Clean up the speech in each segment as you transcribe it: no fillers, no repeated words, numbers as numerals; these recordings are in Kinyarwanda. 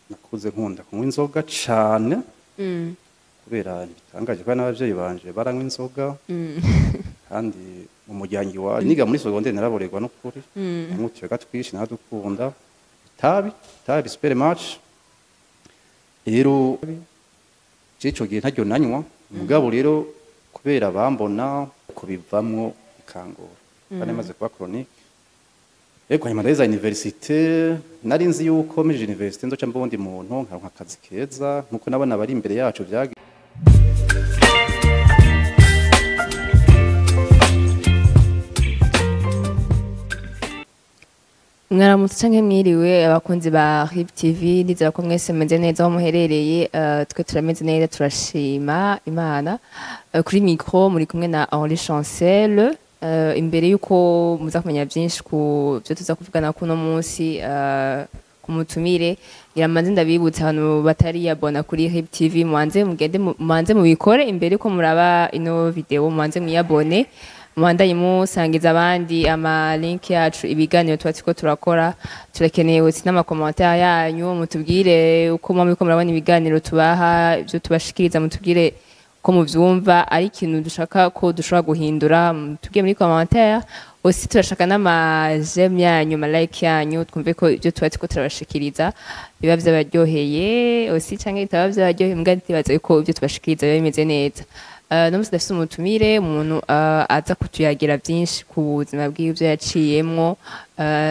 nakuze nkunda kunywa inzoga cane kubera bitangaje ko n'abavyeyi banje baranywa inzoga kandi mu muryango iwacu niga muri secondaire naraborerwa n'ukuri nk'utuyega twishi nadukunda itabi super match rero cico gihe ntaryo nanywa mugabo rero kubera bambona kubivamwo ikangura kandi maze kuba chronique ego nyuma ndeza université nari nzi yuko muri université nzoca mbondi muntu nka akazi keza nkuko nabona bari imbere yacu byagi mwaramutse canke mwiriwe abakunzi ba RIB TV ndizera ko mwese meze neza aho muherereye twe turameze neza turashima Imana kuri micro muri kumwe na Henri Chancel imbere yuko muza kumenya byinshi ku byo tuza kuvugana kuno munsi ku mutumire iramanze ndabibutsa abantu batari yabona kuri RIB TV mwanze mubikore imbere yuko muraba ino video mwanze mwiyabone mwandanye musangiza abandi ama link yacu ibiganiro twatiko turakora turakeneye wese n'amakommentaire yanyu mutubwire uko mwamiko murabona ibiganiro tubaha ibyo tubashikiriza mutubwire ko muvyumva ari ikintu dushaka ko dushobora guhindura mutubwire muri commentaire aussi turashaka n'ama j'aime yanyu ma like yanyu twumve ko ibyo twatiko turabashikiriza biba byabaryoheye aussi canke bitaba byabaryoheye mbwa ntibaze ko ibyo tubashikiriza biba bimeze neza Namusi dafise umutumire umuntu aza kutuyagira byinshi ku buzima bw'ibyo yaciyemwo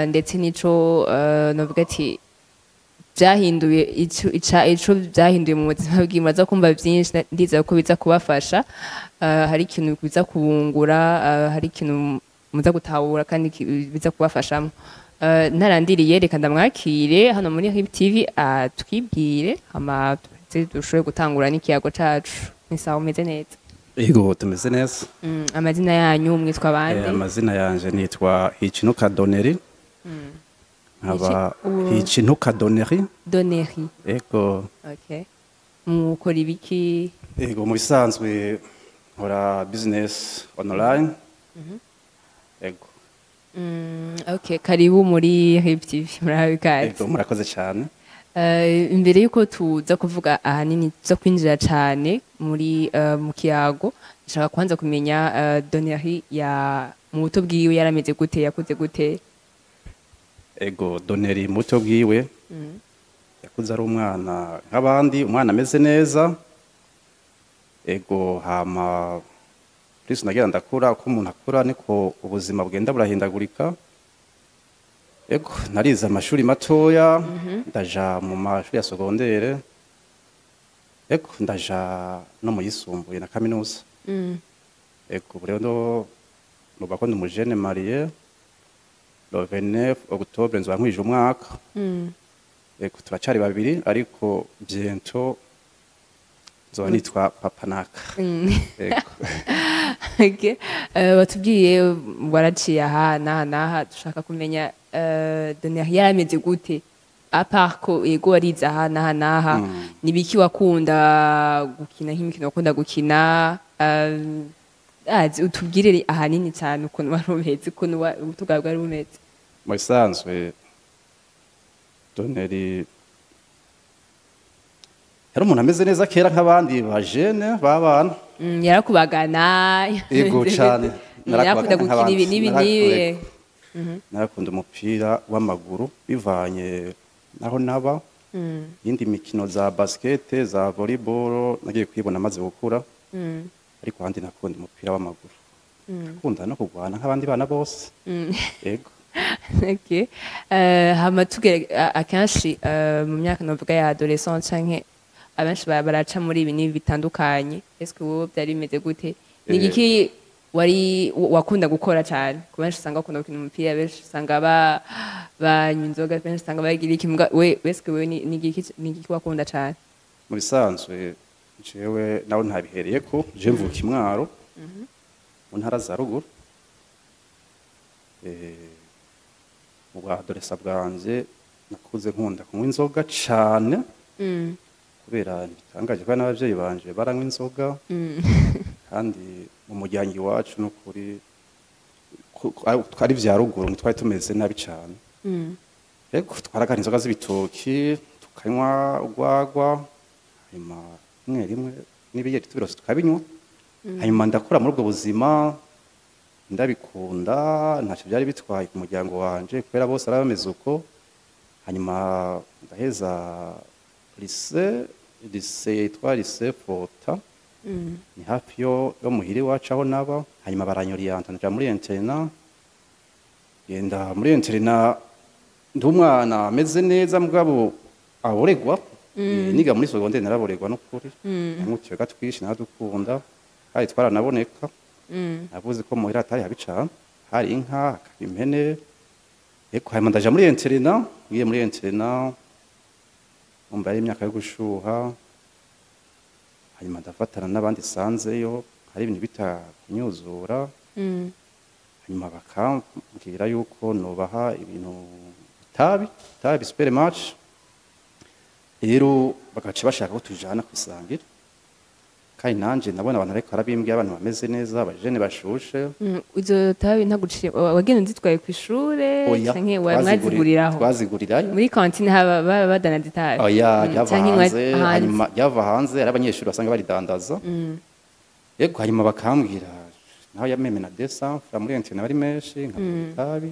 ndetse nico novuga ati byahinduye ico byahinduye mu buzima bw'imwe aza kumva byinshi ndiza ko biza kubafasha hari ikintu biza kubungura hari ikintu muza gutahura kandi biza kubafashamo narandiriye reka ndamwakire hano muri RIB TV twibwire hama dushobore gutangura n'ikiyago cacu nisaho meze neza Ego tumeze neza. Amazina yanyu mwitwa bande? Amazina yanje nitwa Hichinuka Doneri. Nkaba Hichinuka Doneri. Doneri. Ego. Okay. Mukora ibiki? Ego mu bisanzwe nkora business online. Ego. Okay, karibu muri RIB TV murabikaze. Ego murakoze cyane. Imbere yuko tuza kuvuga ahanini tuza kwinjira cyane muri mu kiyago nshaka kwanza kumenya Doneri ya muto bwiwe yarameze gute yakuze gute Ego Doneri muto bwiwe yakuze ari umwana nk'abandi umwana ameze neza ego hama Kristo nagira ndakura ko umuntu akura niko ubuzima bugenda burahindagurika Ego narize amashuri matoya ndaja mu mashuri ya secondaire ego ndaja no mu yisumbuye na kaminuza ego rero nuba ko ndi umujene marié le 29 octobre nzo nkwije umwaka ego turacari babiri ariko bientôt nzo nitwa papa naka ego okay batubwiye waraciye aha naha dushaka kumenya Doneri yarameze gute apart ko ego warize aha naha nibiki wakunda gukina nk'imikino wakunda gukina utubwire ahanini cyane ukuntu warumeze ukuntu ubutugabwa bwari bumeze mu bisanzwe Doneri yari umuntu ameze neza kera nk'abandi bajene babana yarakubagana ego cyane narakunda gukina ibi nibi narakunda umupira w'amaguru bivanye naho naba yindi mikino za basket za volleyball nagiye kwibona maze gukura ariko handi nakunda umupira w'amaguru nakunda no kugwana nk'abandi bana bose yego okay hama tugere akanshi mu myaka novuga ya adolescence canke abenshi baraca muri ibi nibi bitandukanye eske wowe byari bimeze gute nigiki wari wakunda gukora cyane kubenshi usanga bakunda gukina umupira benshi usanga banywa inzoga benshi usanga bagira iki we weske we nigiki wakunda cyane mu bisanzwe jewe nawe ntabihereye ko je mvuka imwaro mu ntara za ruguru mu bwadoresa bwanje nakuze nkunda kunywa inzoga cyane kubera bitangaje ko n'abavyeyi banje baranywa inzoga kandi mu muryango iwacu no kuri twari vya ruguru twari tumeze nabi cyane ego twaragana inzoga z'ibitoki tukanywa urwagwa hanyuma rimwe n'ibiyeri tubirose tukabinywa hanyuma ndakura muri ubwo buzima ndabikunda ntacyo byari bitwaye ku muryango wanje kubera bose ari bameze uko hanyuma ndaheza lycée yitwa lycée Fota ni hafi yo muhira iwacu aho naba hanyuma baranyorienta nja muri internat genda muri internat ndi umwana ameze neza mugabo aboregwa niga muri secondaire naraboregwa n'ukuri namutiye gatwishi naradukunda kandi twaranaboneka navuze ko muhira atari habicana hari inka impene eko hanyuma ndaja muri internat ngiye muri internat umva ari imyaka yo gushuha hanyuma ndafatana n'abandi sanzeyo hari ibintu bita kunyuzura hanyuma bakambwira yuko nobaha ibintu tabi super match rero bagace bashaka ko tujana kwisangira kandi nanje nabona abantu ariko arabimbwiye abantu bameze neza abajene bashushe izo tabi ntaguciye wagenda nzitwaye ku ishure canke mwaziguriraho twazigurirayo muri kantine haba badana ditabi oya yava hanze ari abanyeshuri basanga baridandaza yego hanyuma bakambwira naho yameme na desanfra muri internet bari menshi nka tabi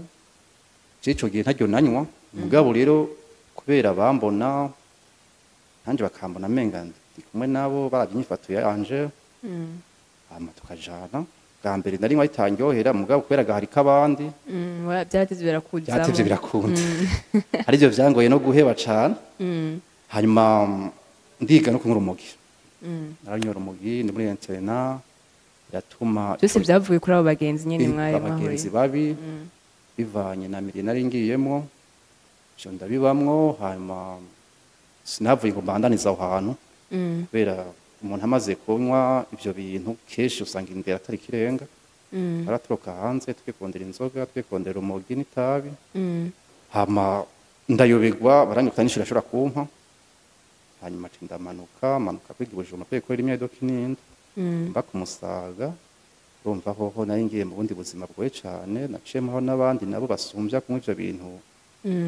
cico gihe ntaryo nanywa mugabo rero kubera bambona nanje bakambona menga ndi kumwe nabo baravyifato yanje hama tukajana bwa mbere nari nkayitangyohera mugabo kubera gahari kabandi byarateze birakujamo byatevye birakunda hari byo vyangoye no guheba cane hanyuma ndiga no kunywa urumogi naranywa urumogi ndi muri internat yatuma byose byavuye kuri abo bagenzi nyene mwaye abagenzi babi bivanye na miri nari ngiyemo cyo ndabibamwo hanyuma sinavuye ngo mbandaniza aho hantu kubera umuntu amaze kunywa ivyo bintu keshi usanga indera atari kirenga araturuka hanze twikondera inzoga twikondera urumogi n'itabi hama ndayobegwa baranyuka n'ishuri ashobora kumpa hanyuma manuka kwiga Bujumbura kwekora imyedo kinindi mba kumusaga urumva hoho nari ngiye mu bundi buzima bwoye cane naciyemo n'abandi nabo basumbya kunywa ivyo bintu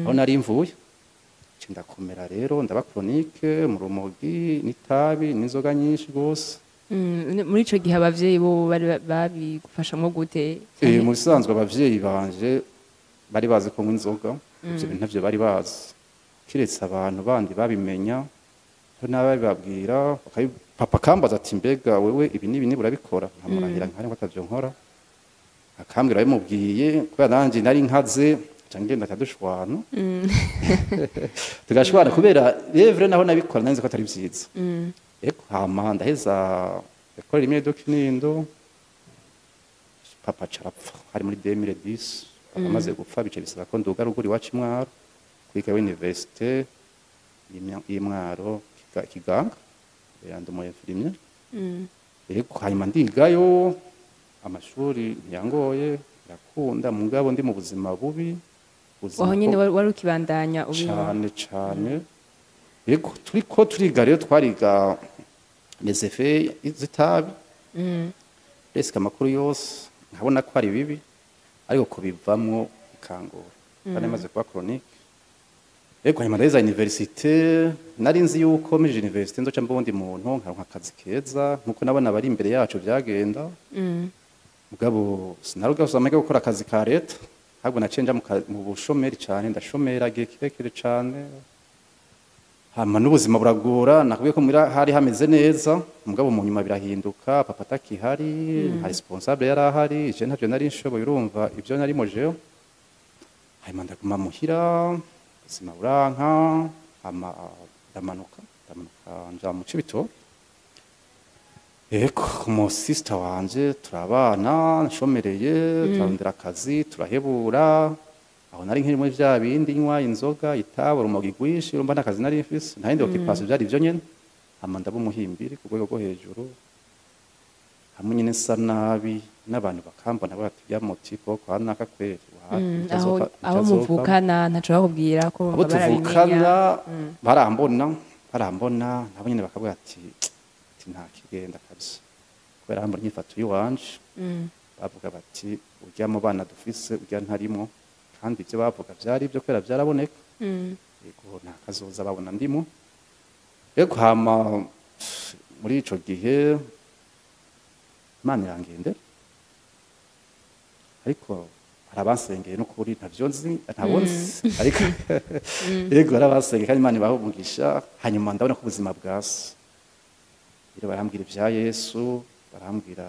aho nari mvuye ndakomera rero ndaba chronique mu rumogi n'itabi n'inzoga nyinshi gose muri ico gihe abavyeyi bo bari babigufashamwo gute mu bisanzwe abavyeyi banje bari bazi ko inzoga ivyo bintu ntavyo bari bazi kiretse abantu bandi babimenya n'ababibabwira papa kambaza ati mbega wewe ibi n'ibi urabikora nkamurahira nkari nkatavyo nkora akambwira bimubwiye kubera nanje nari nkaze cange ndatadushwana tugashwana kubera revre naho nabikora nanze ko atari vyiza eko hama ndaheza ekora rimwe do kinindo papa carapfa hari muri 2010 amaze gupfa bice bisaba ko nduga ruguri wacu Mwaro kwiga université y'Imwaro Kiganga yandi mu infirmier eko hanyuma ndigayo amashuri yangoye yakunda mugabo ndi mu buzima bubi aho nyine wari ukibandanya cyane yego turiko turiga rero twariga les effets z'itabi risque amakuru yose nkabona ko ari bibi ariko kubivamwo ikangura kandi maze kuba chronique yego hanyuma ndaheza université nari nzi yuko muri université nzoca mbundi muntu nkaronka akazi keza nkuko nabona bari imbere yacu byagenda mugabo sinarugaza amake gukora akazi ka leta ahubwo nacenja mu bushomeri cyane ndashomera gihe kirekire cyane hama n'ubuzima buragora nakubwiye ko hari hameze neza mugabo mu nyuma birahinduka papa atakihari nta responsable yari ahari je ntavyo nari nshoboye urumva ivyo nari mojeho hanyuma ndaguma muhira ubuzima buranka hama ndamanuka nja mu Cibitoke eko mu sister wanje turabana nshomereye turarondera akazi turahebura aho nari nkiri muri vya bindi nywa inzoga itabo urumogi rwinshi urumva n'akazi nari mfise nta yindi occupation byari ivyo nyene hama ndaba umuhimbiri ku rwego rwo hejuru hamwe nyene nsa nabi n'abantu bakambona bati byamuti ko kwa naka kweri aho muvukana ntaco bakubwira ko barabimenya barambona nabo nyene bakavuga ati nta kigenda kabisa kubera hamba nyifato yiwanje bavuga bati urya mu bana dufise urya ntarimo kandi ivyo bavuga byari byo kwera byaraboneka yego nta kazoza babona ndimo. Yego hama muri ico gihe Imana irangende, ariko hari abasengeye n'ukuri ntavyo nzi ariko yego hari abasengeye kandi Imana ibaha umugisha. Hanyuma ndabona ko ubuzima bwase rero barambwira ibya Yesu, barambwira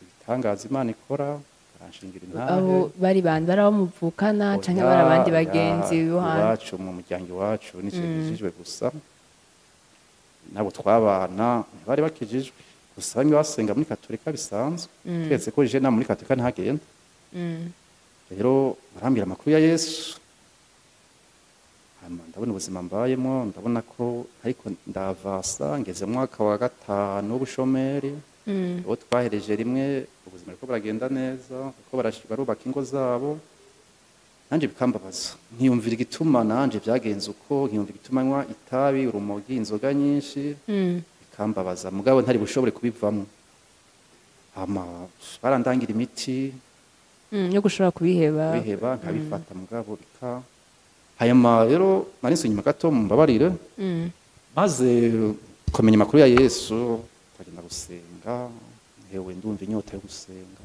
ibitangaza Imana ikora, baranshingira intahe. abo bari bandi bari abo muvukana canke bari abandi bagenzi b'iwanyu? Iwacu mu muryango iwacu nikijijwe gusa, nabo twabana ntibari bakijijwe gusa, bamwe basenga muri katolika bisanzwe, keretse ko je na muri katolika ntagenda. Rero barambwira amakuru ya Yesu, hama ndabona ubuzima mbayemo, ndabona ko ariko ndavasa, ngeze mu mwaka wa 5 w'ubushomeri. Abo twahereje rimwe ubuzima ariko buragenda neza, kuko barubaka ingo zabo, nanje bikambabaza, nkiyumvira igituma nanje byagenze uko, nkiyumvira igituma nywa itabi, urumogi, inzoga nyinshi, bikambabaza mugabo ntari bushobore kubivamo. Hama barandangira imiti yo gushobora kubiheba nkabifata mugabo bika. Hanyuma rero narinse inyuma gato mumbabarire, maze kumenya amakuru ya Yesu, twagenda gusenga, hewe ndumva inyota yo gusenga.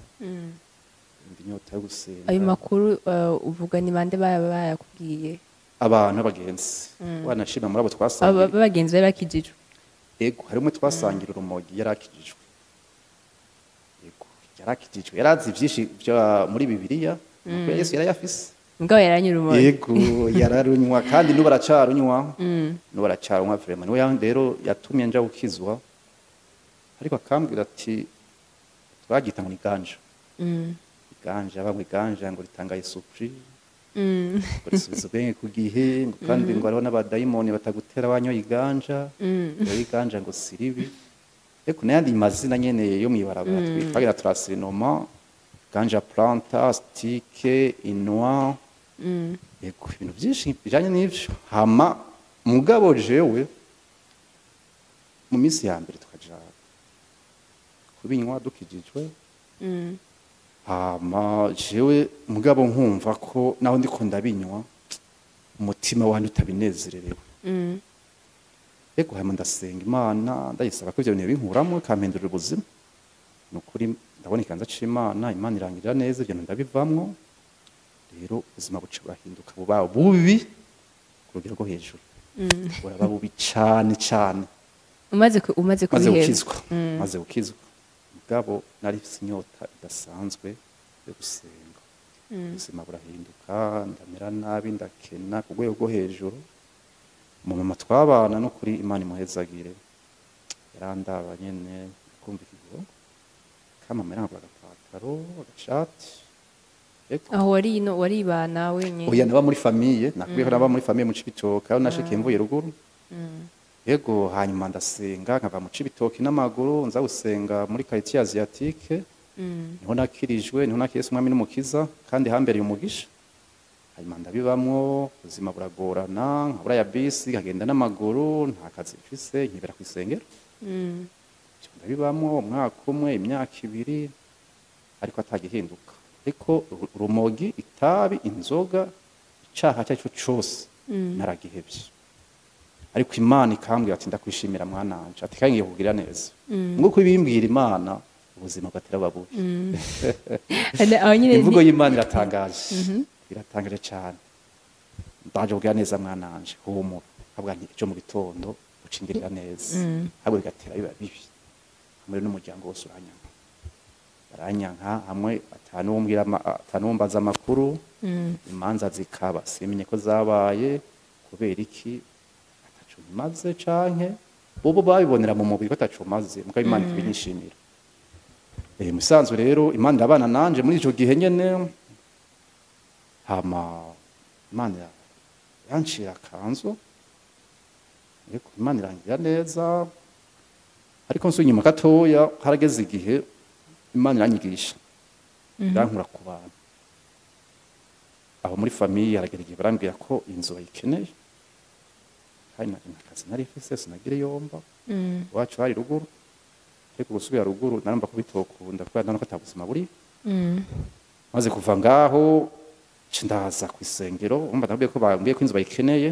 Ayo makuru uvuga ni bande bayakubwiye? Abantu abagenzi, wanashima muri abo twasangira. Abagenzi bari bakijijwe? Yego, hari umwe twasangira urumogi yarakijijwe. Yego, yarakijijwe, yarazi byinshi muri Bibiliya, kuko Yesu yarayafise. Mugabo yaranyura urumogi? Yego, yararunywa kandi n'ubaracarunywa. N'ubaracarunywa vraiment. Niwe rero yatumye nja gukizwa. Ariko akambwira ati twagita ngo ni ganja. Ganja bamwe ganja ngo ritanga isupri. Ngo risubiza ubwenge ku gihe, ngo kandi ngo ariho n'abadayimoni batagutera wanyoye iganja. Ngo iganja ngo siribi. Eko n'ayandi mazina nyene yo mwibarabara twagira Trasinoma, ganja planta, stike, inwa. Eko ibintu byinshi bijanye n'ivyo. Hama mugabo jewe mu minsi ya mbere tukaja kubinywa dukijijwe. Hama jewe mugabo nkumva ko naho ndiko ndabinywa umutima wanje utabinezererewe. Eko hama ndasenga Imana, ndayisaba ko ivyo bintu binkuramo kampindurira ubuzima. Nukuri ndabona ikanza c'Imana, Imana irangirira neza, ivyo ndabivamwo. Rero ubuzima buca burahinduka buba bubi ku rugero rwo hejuru. Buraba bubi cane cane. Umaze kubiheza? Maze gukizwa. Mugabo nari mfise inyota idasanzwe yo gusenga. Ubuzima burahinduka, ndamera nabi, ndakena ku rwego rwo hejuru. Mu mama twabana no kuri Imana imuhezagire, yarandaba nyene kumva ikigo kamamera agapataro agashati. Aho waribana wenyine? Oya, naba muri famille, nakwiye naba muri famille mu Cibitoke, aho nashike mvuye ruguru. Yego, hanyuma ndasenga nkava mu Cibitoke n'amaguru, nza gusenga muri quartier asiatique. Niho nakirijwe, niho nakiyese umwami n'umukiza, kandi hambereye umugisha. Hanyuma ndabibamwo, ubuzima buragorana, nkabura ya bisi, nkagenda n'amaguru, nta kazi mfise, nkibera ku isengero. Ndabibamwo umwaka umwe, imyaka 2, ariko atagihinduka. Ariko urumogi, itabi, inzoga, icaha cyacu cyose naragihebye. Ariko Imana ikambwira ati ndakwishimira mwana wanje, ati kandi ngiye kugira neza. Nguko ibimbwira Imana, ubuzima bwatera babubi. Imvugo y'Imana iratangaje. Iratangaje cyane. Ndaje kugira neza mwana wanje, humura. Habwa nti cyo mu gitondo ucingirira neza. Habwo bigatera biba bibi. Hamwe n'umuryango wose uranyanka. Baranyanka hamwe atanumbaza amakuru, imanza zikaba simenye ko zabaye kubera iki atacu maze canke bobo babibonera mu mubiri batacu maze, muga Imana ibinyishimira. Musanzwe rero Imana irabana nanje muri ico gihe nyene. Hama Imana yancira kanzo, ariko Imana irangira neza. Ariko nso nyuma gatoya harageze igihe Imana iranyigisha, irankura ku bantu. Aho muri famille haragera igihe barambwira ko inzu bayikeneye, kandi nakazi nari mfise sinagire yomba. Wacu hari ruguru, ariko gusubira ruguru naramba kubitokunda kubera nako atabuzima buri. Maze kuva ngaho ndaza ku isengero umva nabwiye ko bambwiye ko inzu bayikeneye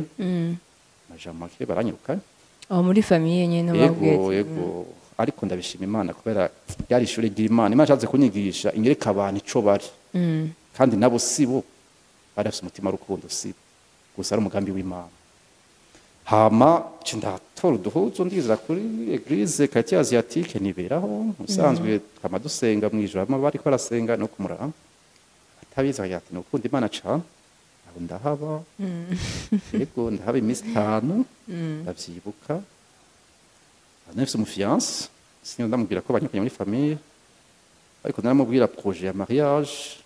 majambo make baranyirukanye aho muri famille nyene babwiye yego ariko ndabishima Imana kubera byari ishuri ry'Imana Imana ishatse kunyigisha inyereka abantu ico bari kandi nabo sibo bari bafite umutima w'urukundo sibo gusa ari umugambi w'Imana hama ndatora uduhuzo ndizira kuri eglise quartier asiatique niberaho musanzwe twama dusenga mwijoro hama bari ko arasenga no kumuraba atabiza yati no kundi Imana cyane aho ndahaba yego ndahaba iminsi 5 ndavyibuka nafise umufiance sinyo ndamubwira ko banyukanye muri famille ariko naramubwira projet ya mariage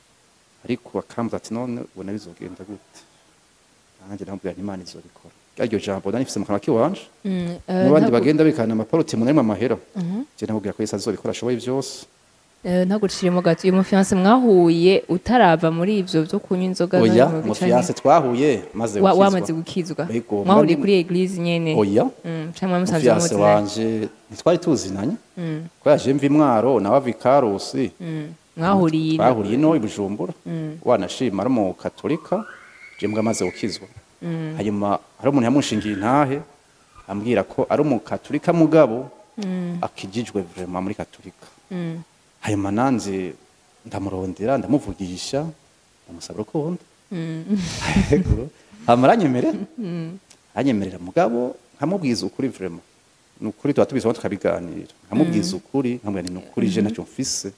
ariko akamza ati none ubona bizogenda gute nanjye ndamubwira Imana izobikora iryo jambo nifise mu kanwa kiwanje n'abandi bagenda bikana amaparoti munarimo amahera je namubwira ko Yesu azobikora ashoboye byose ntaguciremo gato uyu mufiance mwahuye utarava muri ivyo byo kunywa inzoga oya mufiance twahuye maze wamaze gukizwa mwahuriye kuri eglise nyene oya cyangwa musanze mufiance wanje ntitwari tuzinanye ko yaje mva Imwaro nawe avikarusi twahuriye no i Bujumbura wanashima ari mu katolika je mbwa maze gukizwa hanyuma hari umuntu yamushingiye intahe ambwira ko ari mu katolika mugabo akijijwe vraiment muri katolika hanyuma nanze ndamurondera ndamuvugisha ndamusaba urukundo aranyemerera mugabo nkamubwiza ukuri vraiment nukuri tuba tubisoma tukabiganira nkamubwiza ukuri nkamubwira ni ukuri je nacyo mfise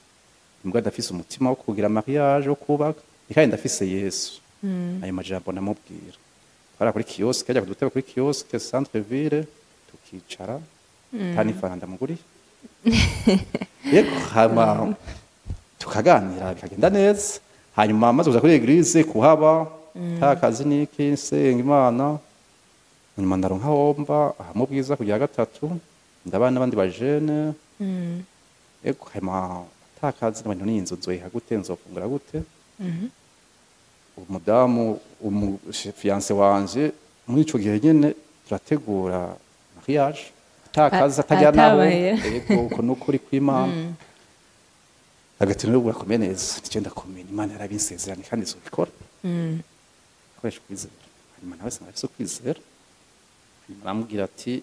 mbwa ndafise umutima wo kugira mariage wo kubaka kandi ndafise Yesu ayo majambo namubwira twara kuri kiosk ajya kuduteba kuri kiosk centre ville tukicara tani faranda muguri yego hama tukaganira bikagenda neza hanyuma maze kuza kuri eglise kuhaba takazi niki senga Imana nyuma ndaronka homba ahamubwiza kugira gatatu ndabana n'abandi bajene yego hanyuma takazi n'abantu n'inzu nzoyiha gute nzofungura gute umudamu umufiance wanje muri ico gihe nyene turategura mariage takazi atajya nabo yego ko nukuri kw'Imana hagati n'ubwo akomeye neza nicyo ndakomeye Imana yarabinsezeranye kandi izobikora koresha kwizera hanyuma nawe sanga afise kwizera aramubwira ati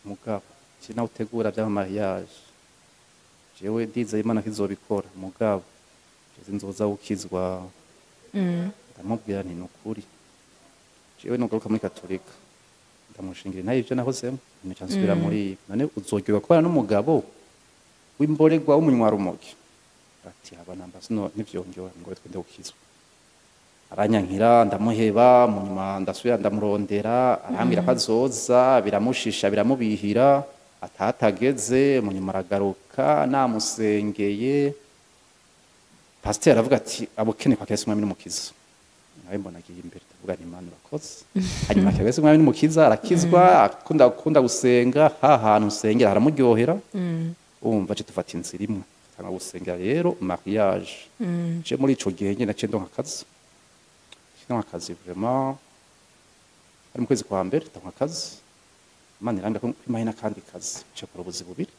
mugabo je nawe utegura bya mariage jewe ndizeye Imana kizobikora mugabo je nzoza ukizwa ndamubwira nti nukuri jewe nugaruka muri katolika ndamushingira nayo ivyo nahozemo nicyo nsubira muri none uzogirwa kubana n'umugabo w'imboregwa w'umunywa rumogi ati aba namba sino nivyongera ngo twende gukizwa aranyankira ndamuheba mu nyuma ndasubira ndamurondera arambira ko azoza biramushisha biramubihira atatageze mu nyuma aragaruka namusengeye pasteur aravuga ati abukene kwa Yesu mwami n'umukiza nawe mbona agiye imbere tuvuga ni Imana urakoze hanyuma Yesu mwami n'umukiza arakizwa akunda gusenga hantu usengera haramuryohera umva cyo tufata inzira imwe tanga gusengera rero mariage je muri ico gihe nyine naciye ndonka akazi vraiment ari mu kwezi kwa mbere ndonka akazi Imana irambira ko imahina kandi kazi cyo ubuzi bubiri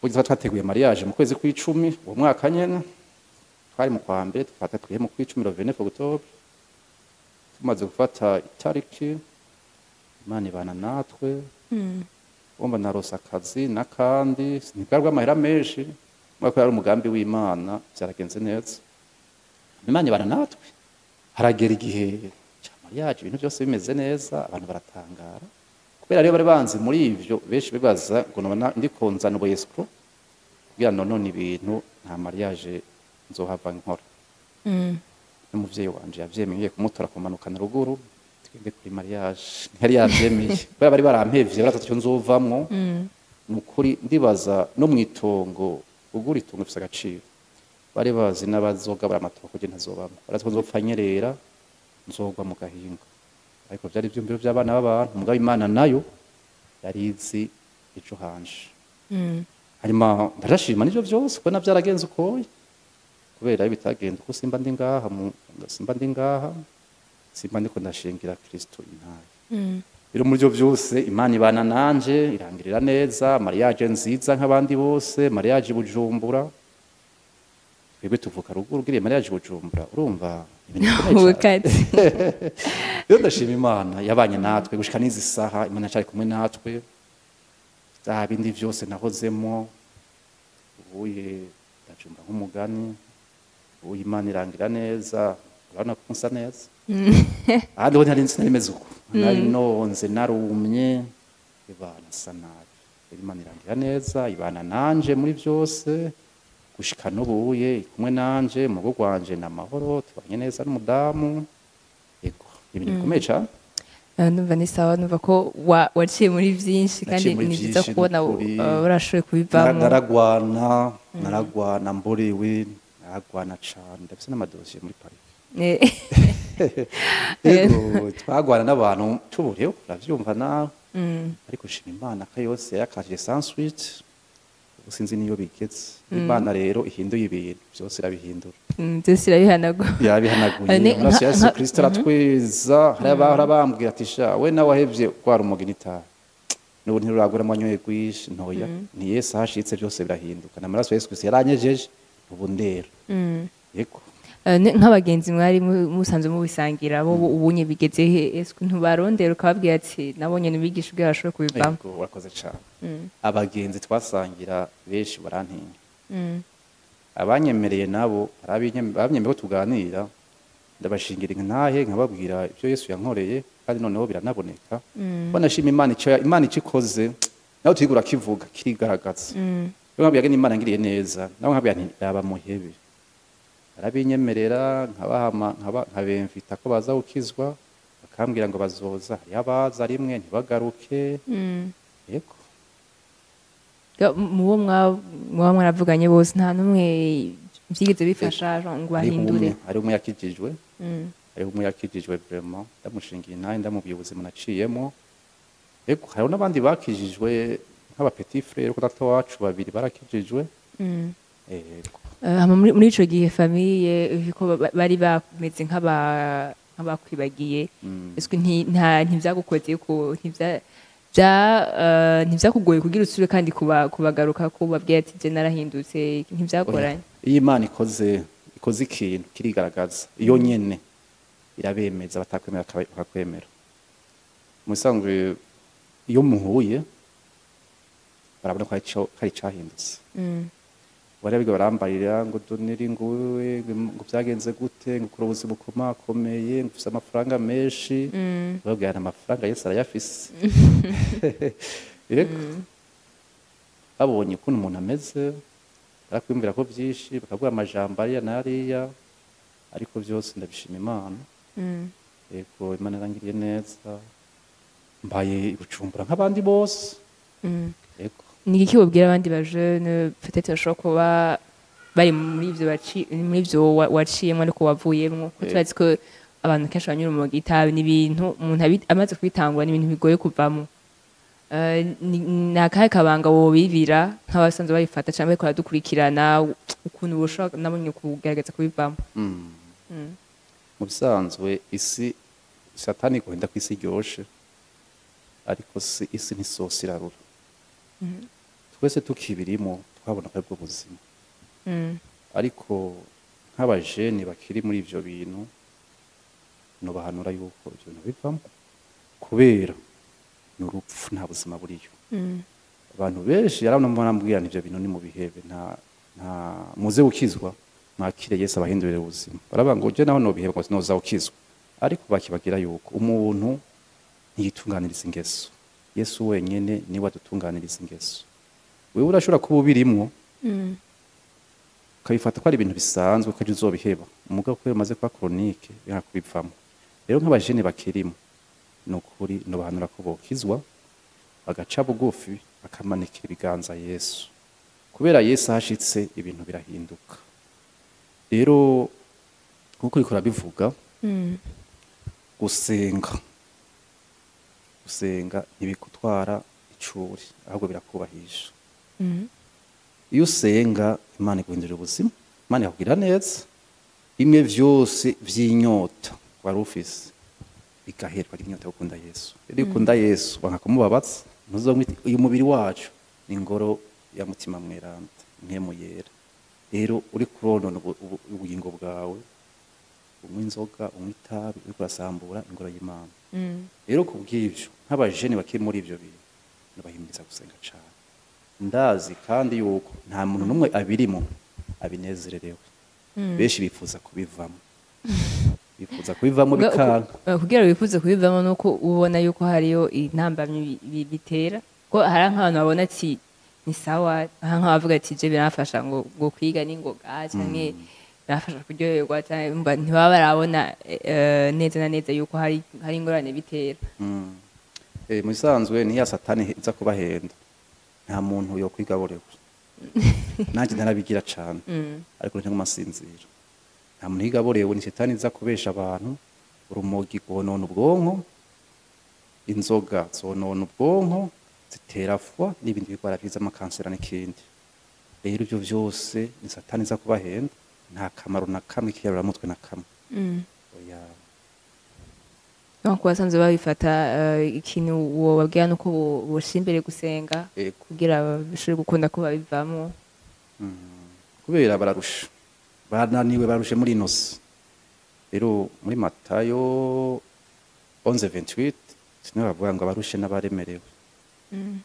Bugize twateguye mariage mu kwezi kw'icumi uwo mwaka nyene twari mu kwa mbere twafata twihe mu kw'icumi le 29 octobre tumaze gufata itariki Imana ibana natwe bomba narosa akazi nakandi nibwarwa amahera menshi mwako yari umugambi w'Imana byaragenze neza Imana ibana natwe haragera igihe cya mariage ibintu byose bimeze neza abantu baratangara kubera rero bari banzi muri ivyo benshi bibaza ngo nona ndikonzana ubuyesco kugira none ibintu nta mariage nzohava nkora n'umuvyeyi wanje yavyemeye kumutora kumanukana ruguru tugende kuri mariage ntari yavyemeye kubera bari barampevye baratatu cyo nzovamwo nukuri ndibaza no mwitongo ugura itongo ifise agaciro bari bazi n'abazogabura amatoko je ntazobamwe baratwo nzopfanyerera nzogwa mu gahinga ariko byari ivyumviro by'abana b'abantu mugabo Imana nayo yarizi ico hanje hanyuma ndashima n'ivyo byose ko navyaragenze ukoye kubera bitagenda uko simba ndi ngaha simba ndiko ndashingira Kristo intaye rero muri byo byose Imana ibana nanje irangirira neza mariage nziza nk'abandi bose mariage Bujumbura twebwe tuvuka ruguru ugiriye mariage Bujumbura urumva ibintu bikomeye Ukati. rero ndashima Imana yabanye natwe gushika n'izi saha Imana cyari kumwe natwe za bindi vyose nahozemo ubuye ndajumba nk'umugani ubuye Imana irangira neza urabona ko musa neza ahandi ho ntari meze uko nari nonze narumye ibana sa nabi Imana irangira neza ibana nanje muri byose gushika n'ubuye kumwe nanje mu rugo rwanje n'amahoro tubanye neza n'umudamu yego ibintu bikomeye cyane Numva ni sawa numva ko waciye muri byinshi kandi Naciye muri ni byiza vyinshi, kubona nukuri. urashoboye kubivamo. naragwana mburiwe naragwana cane ndafise n'amadosiye muri Paris Eh, yego twagwana n'abantu tuburiyeho uravyumva nawe mm, ariko shima Imana ko yose yakashije sans suite ubu sinzi niyo bigeze Imana rero ihinduye ibintu byose irabihindura byose irabihanagura. yarabihanaguye amaraso ya Yesu Kristo aratwiza hari abahora bambwira ati sha we nawe wahevye kwara umugeni itaha n'ubu ntiruragura amanyoye rwishi ntoya ni Yesu ahashitse byose birahinduka n'amaraso ya Yesu Kristo yaranyejeje ubu ndera yego Nk'abagenzi mwari musanzwe mubisangira bo ubunye bigeze he ese ntubarondera ukababwira ati nabonye nibigisha ubwo bashobora kubivamo. yego wakoze cyane abagenzi twasangira benshi barantinya abanyemereye nabo abanyemeye ko tuganira ndabashingira intahe nkababwira ibyo Yesu yankoreye kandi noneho biranaboneka banashima Imana icyo ikoze nawe tuyigura kivuga kirigaragaza iyo nkabwira ngo Imana ngiriye neza nawe nkabwira nti yaba muhebe arabinyemerera nkabemvita ko baza gukizwa bakambwira ngo bazoza hariyo abaza rimwe ntibagaruke yego mubo mwaba mwaravuganye bose nta n'umwe byigeze bifasha ngo bahindure. hari umwe yakijijwe hariho umwe yakijijwe vraiment ndamushingiye intahe ndamubwiye ubuzima naciyemo yego hariho n'abandi bakijijwe nk'aba petit frère ko data wacu babiri barakijijwe yego muri ico gihe famille ko bari bameze nk'abakwibagiye ese ntivyagukoze ko ntivyakugoye kugira usubire kandi kubagaruka ko babwiye ati je narahindutse ntivyagoranye. Iyo Imana ikoze ikintu kirigaragaza iyo nyene irabemeza batakwemera bakakwemera musanzwe iyo muhuye barabona ko hari cahindutse barabiga barambarira ngo doneri nguwe ngo byagenze gute ngo ukora ubuzima bukomakomeye ngo ufise amafaranga menshi babwira amafaranga Yesu arayafise yego abonye ukuntu umuntu ameze barakwimvira ko byinshi bakavuga amajambo ariya n'ariya ariko byose ndabishima Imana yego Imana irangiriye neza mbaye Bujumbura nk'abandi bose yego. Ni iki wabwira abandi ba jeune peut-être bashobora kuba bari muri ivyo waciyemo ariko wavuyemwo ko turazi ko abantu kenshi banyura mu gitabi n'ibintu umuntu amaze kwitangura n'ibintu bigoye kuvamo. Ni akahe kabanga wobibira nk'abasanzwe babifata cyangwa bariko baradukurikirana ukuntu boshobora nabonye kugerageza kubivamo. Mu bisanzwe isi satani guhenda ku isi iryoshe ariko isi ntisosi irarura twese tukibirimo twabona ko aribwo buzima ariko nk'abajeni bakiri muri ivyo bintu nobahanura yuko ivyo bintu bivamo kubera n'urupfu nta buzima buriyo abantu benshi yaranambwira ivyo bintu ni mu bihebe nta muze gukizwa mwakire Yesu abahindurire ubuzima baravuga ngo je naho nobihebe ngo noza gukizwa ariko bakibagira yuko umuntu ntiyitunganiriza ingeso Yesu wenyene niwe adutunganiriza ingeso wewe urashobora kuba ubirimwo ukabifata ko ari ibintu bisanzwe ukaja uzobiheba umugabo ko umaze kuba chronique yakubivamo rero nk'abajene bakirimo nukuri nobahanura ko bokizwa bagaca bugufi bakamanikira ibiganza Yesu kubera Yesu hashitse ibintu birahinduka rero kuko uriko urabivuga gusenga ntibigutwara icuri ahubwo birakubahisha iyo usenga Imana iguhindurira ubuzima Imana yakubwira neza bimwe vyose vy'inyota wari ufise bigaherwa inyota yo gukunda Yesu rero ukunda Yesu wanka kumubabaza ntuzomwita uyu mubiri wacu ni ingoro ya mutima mweranda nkemu yera rero uri kuronona ubugingo bwawe unywa inzoga unywa itabi uriko urasambura ingoro y'Imana rero kubw'ivyo nk'abajene bakiri muri ivyo bintu nabahimiriza gusenga cane ndazi kandi yuko nta muntu n'umwe abirimo abinezererewe benshi bifuza kubivamo bikanga kugira wifuze kubivamo nuko ubona yuko hariyo intambamyi bitera ko hari nk'abantu babona ati ni sawa nk'abavuga ati je birafasha ngo kwiga n'ingoga canke birafasha kuryoherwa cyangwa ntibaba barabona neza na neza yuko hari ingorane bitera mu bisanzwe niya satani iza kubahenda nta muntu yo kwigaborewe nanjye ntarabigira cane ariko nko masinzira nta muntu yigaborewe ni satani iza kubesha abantu urumogi gonona ubwonko inzoga zonona ubwonko zitera fwa n'ibindi bigwara biza amakansera n'ikindi rero ibyo byose ni satani iza kubahenda nta kamaro na kamwe k'iyaruramutwe na kamwe oya no kubasanzwe babifata ikintu wobabwira nuko boshimbere gusenga kugira bishobore gukunda ko babivamo kubera bararusha bananiwe barushe muri inosi rero muri Matayo 11:28 sinwe bavuga ngo abarushe n'abaremerewe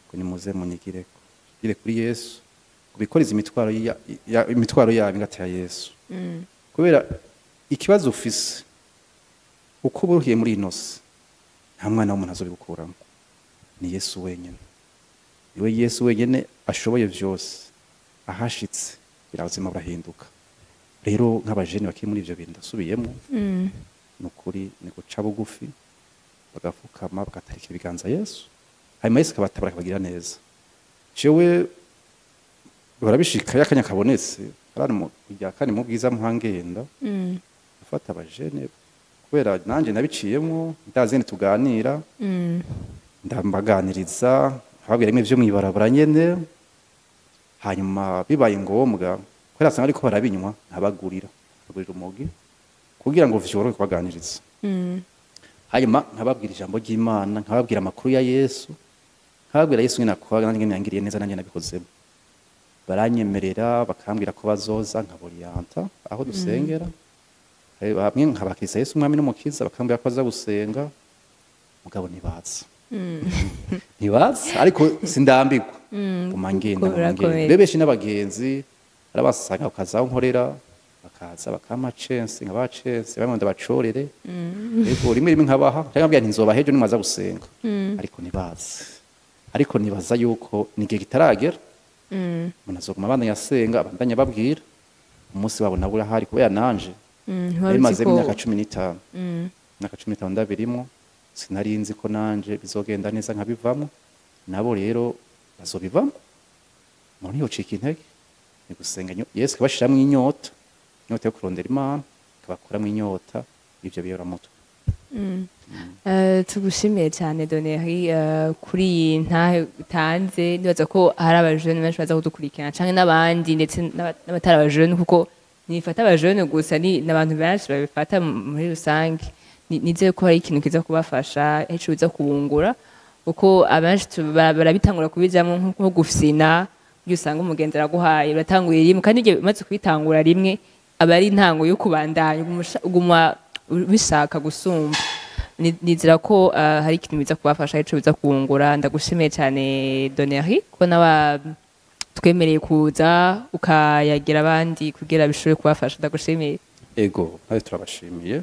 ko nimuze munyigireko gire kuri Yesu kubikoreza imitwaro yabo ingati ya Yesu kubera ikibazo ufise uko buruhiye muri inosi nta mwana w'umuntu azobigukuramo ni Yesu wenyene niwe Yesu wenyene ashoboye vyose ahashitse birabuzima burahinduka rero nk'abajene bakiri muri ivyo bintu ndasubiyemo nukuri ni guca bugufi bagafukama bagatarika ibiganza Yesu hanyuma Yesu akabatabara akabagira neza jewe barabishika yakanya kabonetse arari mu rya kane mu bwiza muhangenda afata abajene kubera nanje nabiciyemo ndazene tuganira ndambaganiriza habwira rimwe vyo mwibarabara nyene hanyuma bibaye ngombwa kubera asanga ariko barabinywa ntabagurira umugi kugira ngo vyorohe kubaganiriza hanyuma nkababwira ijambo ry'Imana nkababwira amakuru ya Yesu nkababwira Yesu nyine akora nanjye yangiriye neza nanjye nabikozemo baranyemerera bakambwira ko bazoza nkaborianta aho dusengera bamwe nkabakiriza Yesu umwami n'umukiza bakambwira ko baza gusenga mugabo nibaza ariko sindambirwa umangenda bebeshi n'abagenzi arabasanga ukazaho nkorera bakaza bakama chance nk'abacense bamwe ndabacorere yego rimwe nkabaha cyangwa bya ntizoba hejo nimaza gusenga ariko nibaza yuko nigihe gitaragera munazoguma abandanya yasenga abandanya babwira umunsi wabo nabura hari kubera nanje bimaze imyaka 15 imyaka 15 ndabirimo sinarinzi ko nanje bizogenda neza nkabivamo nabo rero bazobivamo none yocika intege ni gusenga Yesu kabashiramwe inyota yo kurondera Imana kabakuramo inyota ivyo biyora mutwe tugushimiye cyane Donnery kuri iyi ntahe utanze nibaza ko hari abajene benshi baza kudukurikirana canke n'abandi ndetse n'abatari abajene kuko nifata abajene gusa ni n'abantu benshi babifata muri rusange nizeye ko hari ikintu kiza kubafasha ejo biza kubungura uko abenshi barabitangura kubijamwo nko gufsina iyo usanga umugenzi araguhaye uratanguye rimwe kandi igihe umaze kubitangura rimwe aba ari intango yo kubandanya uguma bishaka gusumba nizera ko hari ikintu biza kubafasha ejo biza kubungura ndagushimiye cyane Donnery ko naba twemereye kuza ukayagira abandi kugira bishobore kubafasha ndagushimiye ego nawe turabashimiye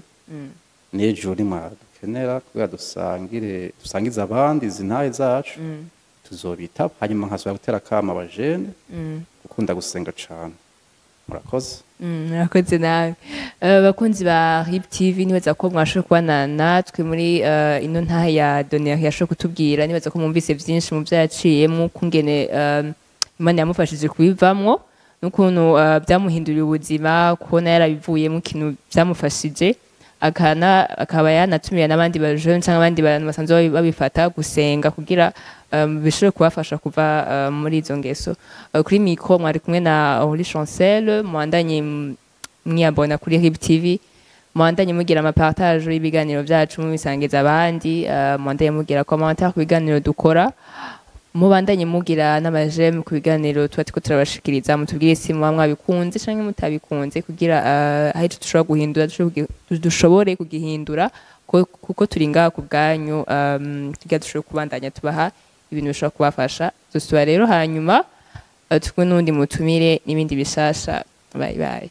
n'ejo nimwadukenera kugira dusangize abandi zintahe zacu tuzobita hanyuma nkasubira gutera kama abajene gukunda gusenga cane murakoze murakoze nawe bakunzi ba RIB TV nibaza ko mwashoboye kubana natwe muri ino ntahe ya Donnery yashoboye kutubwira nibaza ko mwumvise byinshi mu byaciyemo kungene Imana yamufashije kubivamwo n'ukuntu byamuhinduriye ubuzima kubona yarabivuyemo ikintu byamufashije akaba yanatumira n'abandi bajene cyangwa abandi bantu basanzwe babifata gusenga kugira bishobore kubafasha kuva muri izo ngeso kuri mikro mwari kumwe na Henri Chancel mwandanye mwiyabona kuri RIB TV mwandanye mugira amapartage y'ibiganiro byacu mubisangiza abandi mwandanye mugira commentaire ku biganiro dukora mubandanye mugira n'amajeme ku biganiro tuba turiko turabashikiriza mutubwire isi muba mwabikunze canke mutabikunze kugira aho ico dushobora guhindura dushobore kugihindura kuko turi ngaha ku bwanyu kugira dushobore kubandanya tubaha ibintu bishobora kubafasha dusubira rero hanyuma turi n'undi mutumire n'ibindi bishasha bye bye